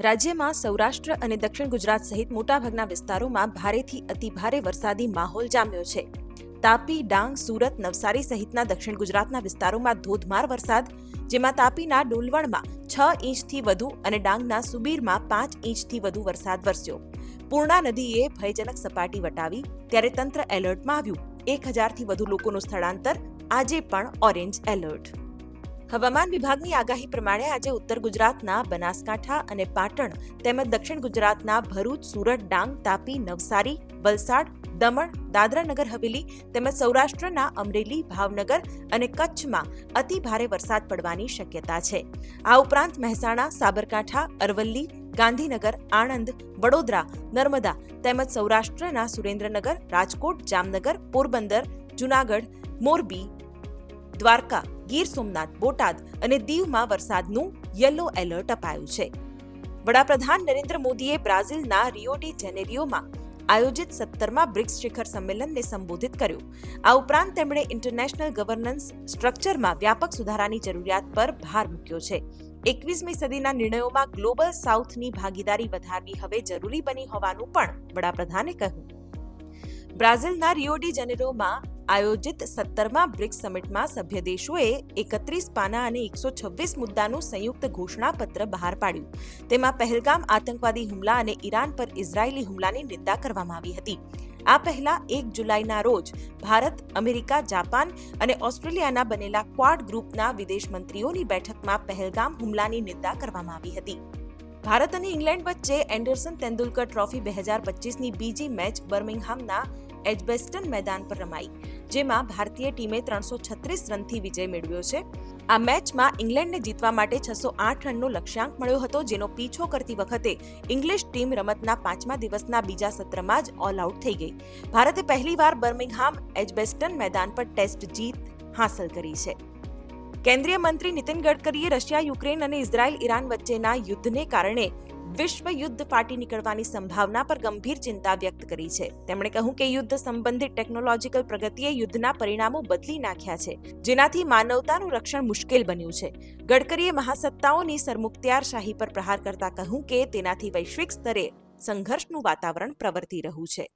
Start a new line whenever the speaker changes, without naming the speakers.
રાજ્યમાં સૌરાષ્ટ્ર અને દક્ષિણ ગુજરાત સહિત મોટાભાગના વિસ્તારોમાં ભારેથી અતિભારે વરસાદી માહોલ જામ્યો છે. તાપી, ડાંગ, સુરત, નવસારી સહિતના દક્ષિણ ગુજરાતના વિસ્તારોમાં ધોધમાર વરસાદ, જેમાં તાપીના ડોલવણમાં 6 ઇંચથી વધુ અને ડાંગના સુબીરમાં 5 ઇંચથી વધુ વરસાદ વરસ્યો. પૂર્ણા નદીએ ભયજનક સપાટી વટાવી ત્યારે તંત્ર એલર્ટમાં આવ્યું. 1000થી વધુ લોકોનું સ્થળાંતર, આજે પણ ઓરેન્જ એલર્ટ. હવામાન વિભાગની આગાહી પ્રમાણે આજે ઉત્તર ગુજરાતના બનાસકાંઠા અને પાટણ તેમજ દક્ષિણ ગુજરાતના ભરૂચ, સુરત, ડાંગ, તાપી, નવસારી, વલસાડ, દમણ, દાદરા નગર હવેલી તેમજ સૌરાષ્ટ્રના અમરેલી, ભાવનગર અને કચ્છમાં અતિ ભારે વરસાદ પડવાની શક્યતા છે. આ ઉપરાંત મહેસાણા, સાબરકાંઠા, અરવલ્લી, ગાંધીનગર, આણંદ, વડોદરા, નર્મદા તેમજ સૌરાષ્ટ્રના સુરેન્દ્રનગર, રાજકોટ, જામનગર, પોરબંદર, જૂનાગઢ, મોરબી, દ્વારકા, ગીર સોમનાથ, બોટાદ અને દીવમાં વરસાદનું યલો એલર્ટ અપાયું છે. વડાપ્રધાન નરેન્દ્ર મોદીએ બ્રાઝિલના રિયો ડી જેનેરિયોમાં આયોજિત 17મા બ્રિક્સ શિખર સંમેલનને સંબોધિત કર્યું. આ ઉપરાંત તેમણે ઇન્ટરનેશનલ ગવર્નન્સ સ્ટ્રક્ચરમાં વ્યાપક સુધારાની જરૂરિયાત પર ભાર મૂક્યો છે. 21મી સદીના નિર્ણયોમાં ગ્લોબલ સાઉથની ભાગીદારી વધારવી હવે જરૂરી બની હોવાનું પણ વડાપ્રધાને કહ્યું. બ્રાઝિલના રિયો ડી જેનેરિયોમાં આયોજિત 17મા બ્રિક્સ સમિટમાં સભ્ય દેશોએ 31 પાના અને 126 મુદ્દાનું સંયુક્ત ઘોષણાપત્ર બહાર પાડ્યું. તેમાં પહેલગામ આતંકવાદી હુમલા અને ઈરાન પર ઇઝરાયેલી હુમલાની નિંદા કરવામાં આવી હતી. આ પહેલા 1 જુલાઈના રોજ ભારત, અમેરિકા, જાપાન અને ઓસ્ટ્રેલિયાના બનેલા ક્વાડ ગ્રુપના વિદેશ મંત્રીઓની બેઠકમાં પહેલગામ હુમલાની નિંદા કરવામાં આવી હતી. ભારત અને ઇંગ્લેન્ડ વચ્ચે એન્ડરસન તેંડુલકર ટ્રોફી 2025ની બીજી મેચ બર્મિંગહામના એજબેસ્ટન મેદાન પર રમાઈ, જેમાં ભારતીય ટીમે 336 રનથી વિજય મેળવ્યો છે. આ મેચમાં ઇંગ્લેન્ડને જીતવા માટે 608 રનનો લક્ષ્યાંક મળ્યો હતો, જેનો પીછો કરતી વખતે ઇંગ્લિશ ટીમ રમતના 5મા દિવસના બીજા સત્રમાં જ ઓલ આઉટ થઈ ગઈ. ભારતે પહેલીવાર બર્મિંગહામ એજબેસ્ટન મેદાન પર ટેસ્ટ જીત હાંસલ કરી છે. કેન્દ્રીય મંત્રી નીતિન ગડકરીએ રશિયા, યુક્રેન અને ઇઝરાયલ-ઈરાન વચ્ચેના યુદ્ધને કારણે વિશ્વ યુદ્ધ ફાટી નીકળવાની સંભાવના પર ગંભીર ચિંતા વ્યક્ત કરી છે. તેમણે કહ્યું કે યુદ્ધ સંબંધિત ટેકનોલોજીકલ પ્રગતિએ યુદ્ધના પરિણામો બદલી નાખ્યા છે, જેનાથી માનવતાનું રક્ષણ મુશ્કેલ બન્યું છે. ગડકરીએ મહાસત્તાઓની સરમુખત્યારશાહી પર પ્રહાર કરતા કહ્યું કે તેનાથી વૈશ્વિક સ્તરે સંઘર્ષનું વાતાવરણ પ્રવર્તી રહ્યું છે.